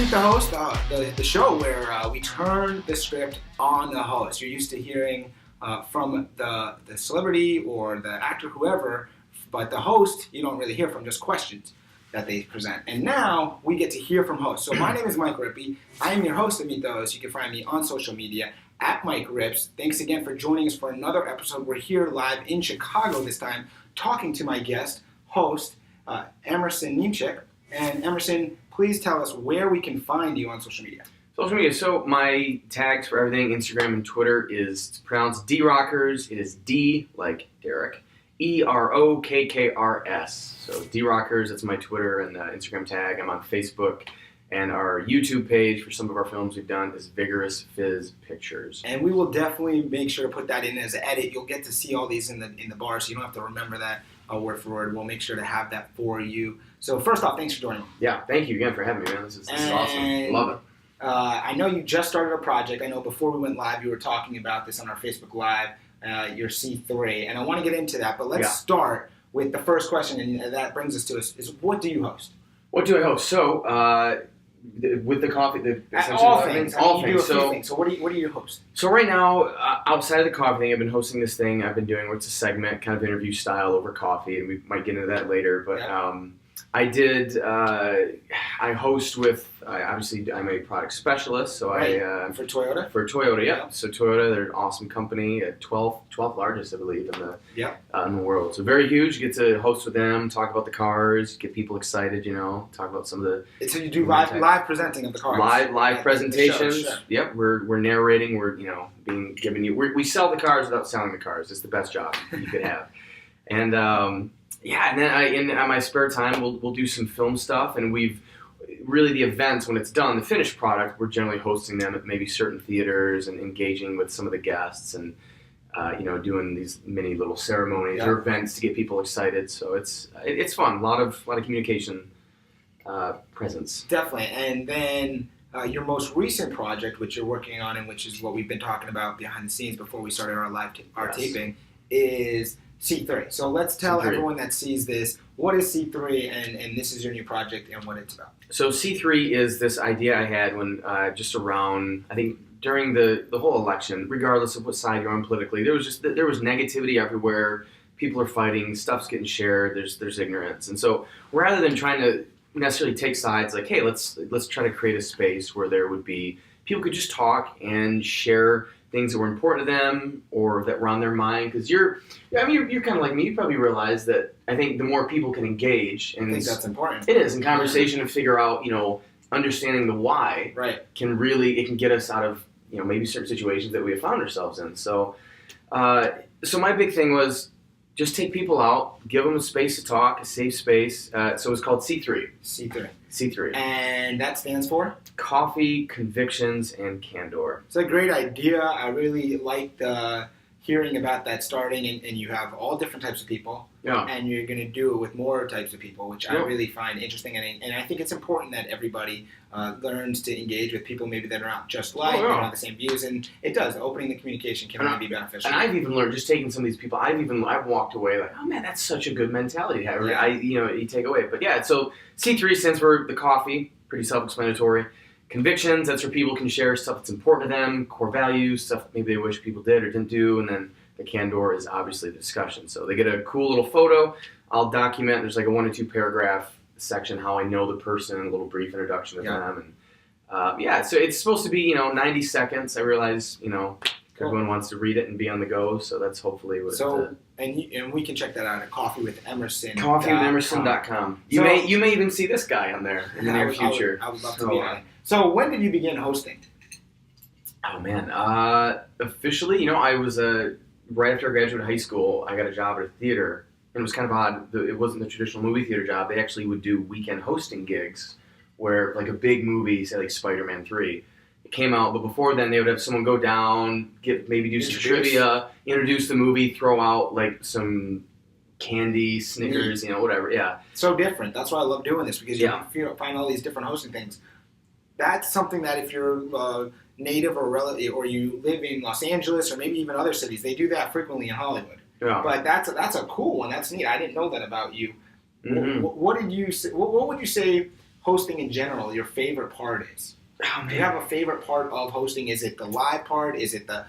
Meet the Host, the show where we turn the script on the host. You're used to hearing from the celebrity or the actor, whoever, but the host you don't really hear from, just questions that they present. And now we get to hear from hosts. So my name is Mike Rippe. I am your host of Meet the Host. You can find me on social media at Mike Rips. Thanks again for joining us for another episode. We're here live in Chicago this time, talking to my guest, host Emerson Niemchick. And Emerson, please tell us where we can find you on social media. Social media. So my tags for everything, Instagram and Twitter, is pronounced D-Rockers. It is D like Derek. EROKKRS. So D-Rockers, that's my Twitter and Instagram tag. I'm on Facebook. And our YouTube page for some of our films we've done is Vigorous Fizz Pictures. And we will definitely make sure to put that in as an edit. You'll get to see all these in the bar, so you don't have to remember that word for word. We'll make sure to have that for you. So first off, thanks for joining me. Yeah, thank you again for having me, man. This is awesome. Love it. I know you just started a project. I know before we went live, you were talking about this on our Facebook Live, your C3, and I want to get into that. But let's start with the first question, and that brings us to is what do you host? What do I host? So, with the coffee, all things. All things. So what do you host? So right now, outside of the coffee thing, I've been hosting this thing I've been doing where it's a segment, kind of interview style over coffee, and we might get into that later. But I host with, obviously I'm a product specialist, so for Toyota? For Toyota, yeah. So Toyota, they're an awesome company, 12th largest, I believe, in the world. So very huge. You get to host with them, talk about the cars, get people excited, talk about some of the... So you do live presenting of the cars? Live presentations. Sure. Yep, we're narrating, we sell the cars without selling the cars. It's the best job you could have. And... and then in my spare time, we'll do some film stuff, and we've really the events when it's done, the finished product, we're generally hosting them at maybe certain theaters and engaging with some of the guests and doing these mini little ceremonies or events to get people excited. So it's fun, a lot of communication presence. Definitely, and then your most recent project, which you're working on, and which is what we've been talking about behind the scenes before we started our taping, is C3. So let's tell everyone that sees this, what is C3 and this is your new project and what it's about. So C3 is this idea I had when just around, I think during the whole election, regardless of what side you're on politically, there was negativity everywhere. People are fighting, stuff's getting shared, there's ignorance. And so rather than trying to necessarily take sides, like, hey, let's try to create a space where there would be, people could just talk and share things that were important to them or that were on their mind. Because you're kind of like me. You probably realize that I think the more people can engage, and I think that's important. It is in conversation and figure out, understanding the why. Right. It can get us out of maybe certain situations that we have found ourselves in. So, so my big thing was just take people out, give them a space to talk, a safe space. So it's called C3. C3. And that stands for? Coffee, Convictions, and Candor. It's a great idea. I really like hearing about that starting, and you have all different types of people, and you're going to do it with more types of people, which I really find interesting, and I think it's important that everybody learns to engage with people maybe that are not just like, they don't have the same views, and it does. Opening the communication can really be beneficial. And I've even learned, just taking some of these people, I've walked away like, oh man, that's such a good mentality. You take away. But so C3 stands for the coffee, pretty self-explanatory. Convictions, that's where people can share stuff that's important to them, core values, stuff maybe they wish people did or didn't do, and then the Candor is obviously the discussion. So they get a cool little photo, I'll document, there's like a 1 or 2 paragraph section, how I know the person, a little brief introduction of them, and so it's supposed to be, 90 seconds, I realize, everyone wants to read it and be on the go, so that's hopefully what and we can check that out at Coffee with Emerson. CoffeeWithEmerson.com. You may even see this guy on there in the near future. I would love to be on it. So when did you begin hosting? Oh man, officially, I was right after I graduated high school, I got a job at a theater, and it was kind of odd. It wasn't the traditional movie theater job. They actually would do weekend hosting gigs, where like a big movie, say like Spider-Man 3, it came out, but before then they would have someone go down, do some trivia, introduce the movie, throw out like some candy, Snickers, whatever. Yeah. So different. That's why I love doing this, because you find all these different hosting things. That's something that if you're native or relative, or you live in Los Angeles or maybe even other cities, they do that frequently in Hollywood. Yeah. But that's a cool one. That's neat. I didn't know that about you. Mm-hmm. What would you say hosting in general, your favorite part is. Oh, Do you have a favorite part of hosting? Is it the live part? Is it the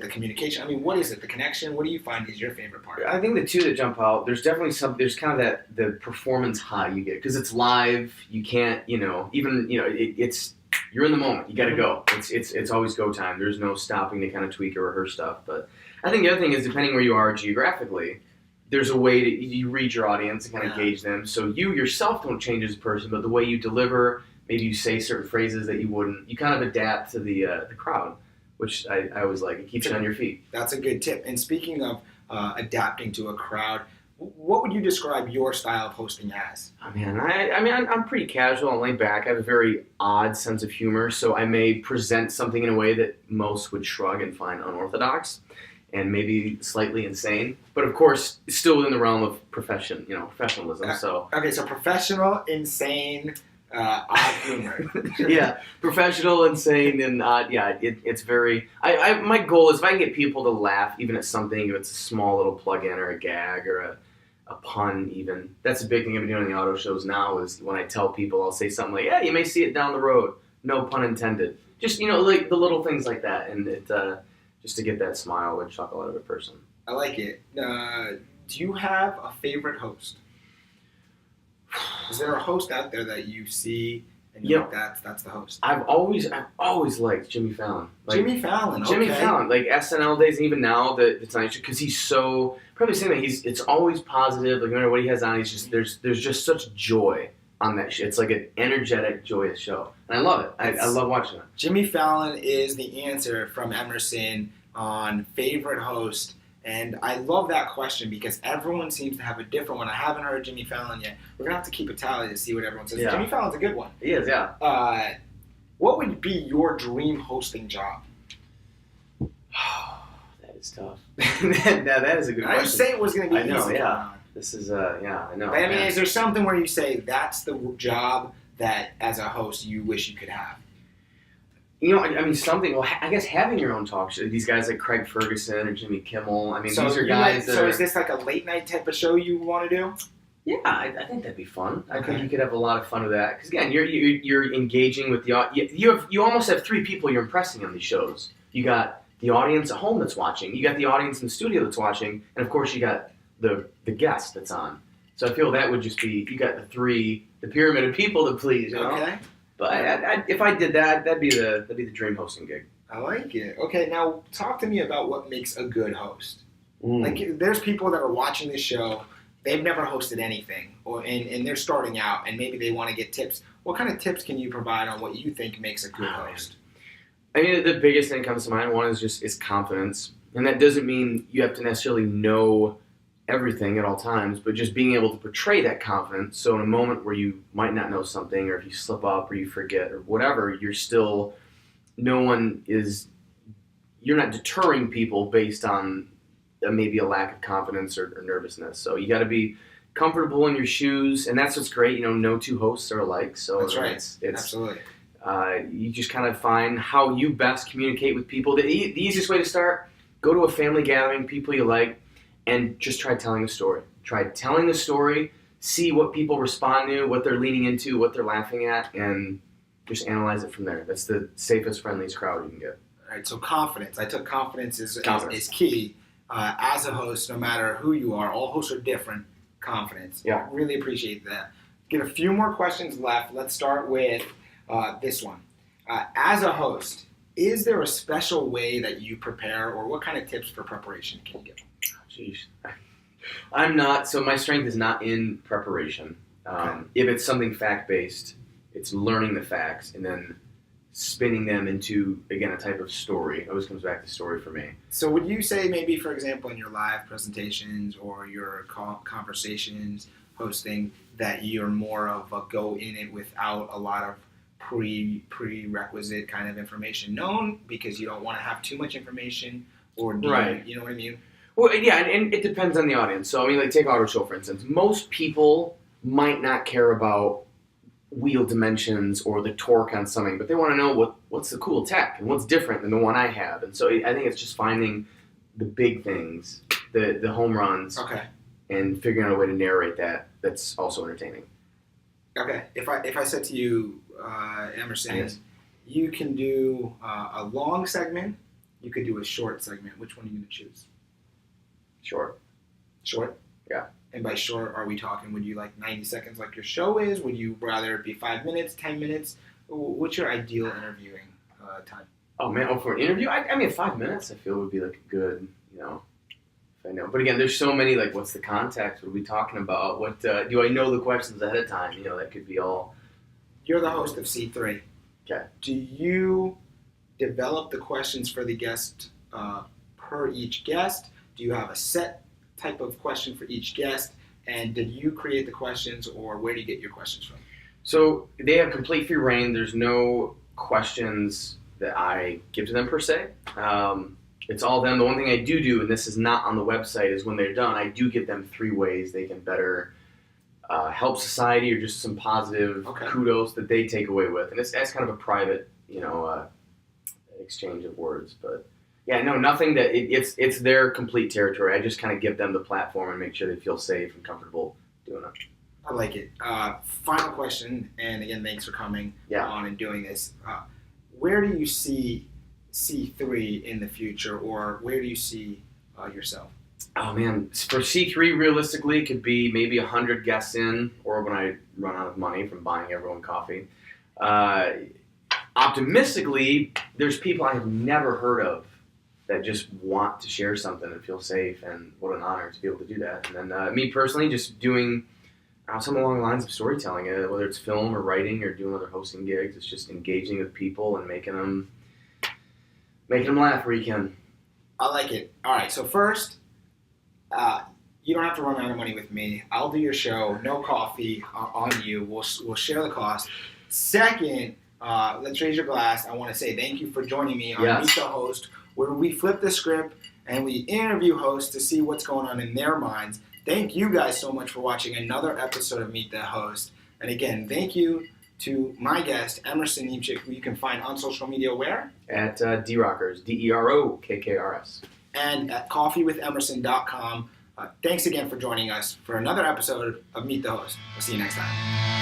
communication? I mean, what is it? The connection? What do you find is your favorite part? I think the two that jump out, there's definitely there's kind of the performance high you get because it's live. You can't, it's you're in the moment. You got to go. It's always go time. There's no stopping to kind of tweak or rehearse stuff. But I think the other thing is depending where you are geographically, there's a way that you read your audience and kind of gauge them. So you yourself don't change as a person, but the way you deliver, maybe you say certain phrases that you wouldn't. You kind of adapt to the crowd, which I always like. It keeps you on your feet. That's a good tip. And speaking of adapting to a crowd, what would you describe your style of hosting as? Oh, man, I'm pretty casual and laid back. I have a very odd sense of humor, so I may present something in a way that most would shrug and find unorthodox and maybe slightly insane. But of course, still within the realm of professionalism. So professional, insane, odd humor. Yeah, professional, insane, and odd. Yeah, it's very. My goal is if I can get people to laugh even at something, if it's a small little plug-in or a gag or a pun even. That's a big thing I've been doing in the auto shows now is when I tell people, I'll say something like, yeah, you may see it down the road. No pun intended. Just, like the little things like that. And it just to get that smile or chuckle out of a person. I like it. Do you have a favorite host? Is there a host out there that you see and you're like, that's the host? I've always liked Jimmy Fallon. Jimmy Fallon, Jimmy Fallon, like SNL days, and even now the Tonight Show, because he's so probably saying that it's always positive. Like no matter what he has on, he's just there's just such joy on that shit. It's like an energetic, joyous show, and I love it. I love watching it. Jimmy Fallon is the answer from Emerson on favorite host. And I love that question because everyone seems to have a different one. I haven't heard Jimmy Fallon yet. We're going to have to keep a tally to see what everyone says. Yeah. Jimmy Fallon's a good one. He is, yeah. What would be your dream hosting job? That is tough. that is a good question. I didn't say it was going to be easy. I know, yeah. This is, I know. But, I mean, is there something where you say that's the job that, as a host, you wish you could have? Something. Well, I guess having your own talk show. These guys like Craig Ferguson or Jimmy Kimmel. These are guys. So is this like a late night type of show you want to do? Yeah, I think that'd be fun. Okay. I think you could have a lot of fun with that. Because again, you're engaging with the audience. You almost have three people you're impressing on these shows. You got the audience at home that's watching. You got the audience in the studio that's watching, and of course you got the guest that's on. So I feel that would just be you got the pyramid of people to please. Okay. But if I did that, that'd be the dream hosting gig. I like it. Okay, now talk to me about what makes a good host. Like, there's people that are watching this show, they've never hosted anything, and they're starting out, and maybe they want to get tips. What kind of tips can you provide on what you think makes a good host? I mean, the biggest thing that comes to mind, one is confidence, and that doesn't mean you have to necessarily know everything at all times, but just being able to portray that confidence. So in a moment where you might not know something, or if you slip up or you forget or whatever, you're not deterring people based on maybe a lack of confidence or nervousness. So you got to be comfortable in your shoes, and that's what's great. No two hosts are alike. So that's right. It's absolutely. You just kind of find how you best communicate with people. The easiest way to start: go to a family gathering, people you like. And just try telling a story. Try telling the story, see what people respond to, what they're leaning into, what they're laughing at, and just analyze it from there. That's the safest, friendliest crowd you can get. All right, so confidence. I took confidence is key. As a host, no matter who you are, all hosts are different. Confidence. Yeah. Really appreciate that. Get a few more questions left. Let's start with this one. As a host, is there a special way that you prepare, or what kind of tips for preparation can you give? Jeez. I'm not, so my strength is not in preparation. Okay. If it's something fact-based, it's learning the facts and then spinning them into, again, a type of story. It always comes back to story for me. So would you say maybe, for example, in your live presentations or your conversations hosting, that you're more of a go in it without a lot of prerequisite kind of information known because you don't want to have too much information, or right. You know what I mean? Well, yeah, and it depends on the audience. So, take auto show, for instance. Most people might not care about wheel dimensions or the torque on something, but they want to know what's the cool tech and what's different than the one I have. And so I think it's just finding the big things, the home runs, okay, and figuring out a way to narrate that that's also entertaining. Okay. If I said to you, Emerson, Yes. you can do a long segment, you could do a short segment. Which one are you going to choose? Sure. Short? Yeah. And by short, are we talking, would you like 90 seconds like your show is? Would you rather it be 5 minutes, 10 minutes? What's your ideal interviewing time? Oh man, for an interview, I mean 5 minutes I feel would be like a good, if I know. But again, there's so many, like what's the context? What are we talking about? What do I know the questions ahead of time? That could be all. You're the host of C3. Okay. Do you develop the questions for the guest per each guest? Do you have a set type of question for each guest? And did you create the questions, or where do you get your questions from? So they have complete free reign. There's no questions that I give to them per se. It's all them. The one thing I do, and this is not on the website, is when they're done, I do give them 3 ways they can better help society, or just some positive kudos that they take away with. And it's kind of a private, exchange of words. But yeah, no, nothing that it's their complete territory. I just kind of give them the platform and make sure they feel safe and comfortable doing it. I like it. Final question, and again, thanks for coming on and doing this. Where do you see C3 in the future, or where do you see yourself? Oh man, for C3, realistically, it could be maybe 100 guests in, or when I run out of money from buying everyone coffee. Optimistically, there's people I have never heard of that just want to share something and feel safe, and what an honor to be able to do that. And then me personally, just doing something along the lines of storytelling, whether it's film or writing or doing other hosting gigs. It's just engaging with people and making them laugh where you can. I like it. All right, so first, you don't have to run out of money with me. I'll do your show. No coffee on you. We'll share the cost. Second, let's raise your glass. I want to say thank you for joining me on Meet the Host, where we flip the script and we interview hosts to see what's going on in their minds. Thank you guys so much for watching another episode of Meet the Host. And again, thank you to my guest, Emerson Niemchick, who you can find on social media where? At D-Rockers, DEROKKRS. And at coffeewithemerson.com. Thanks again for joining us for another episode of Meet the Host. We'll see you next time.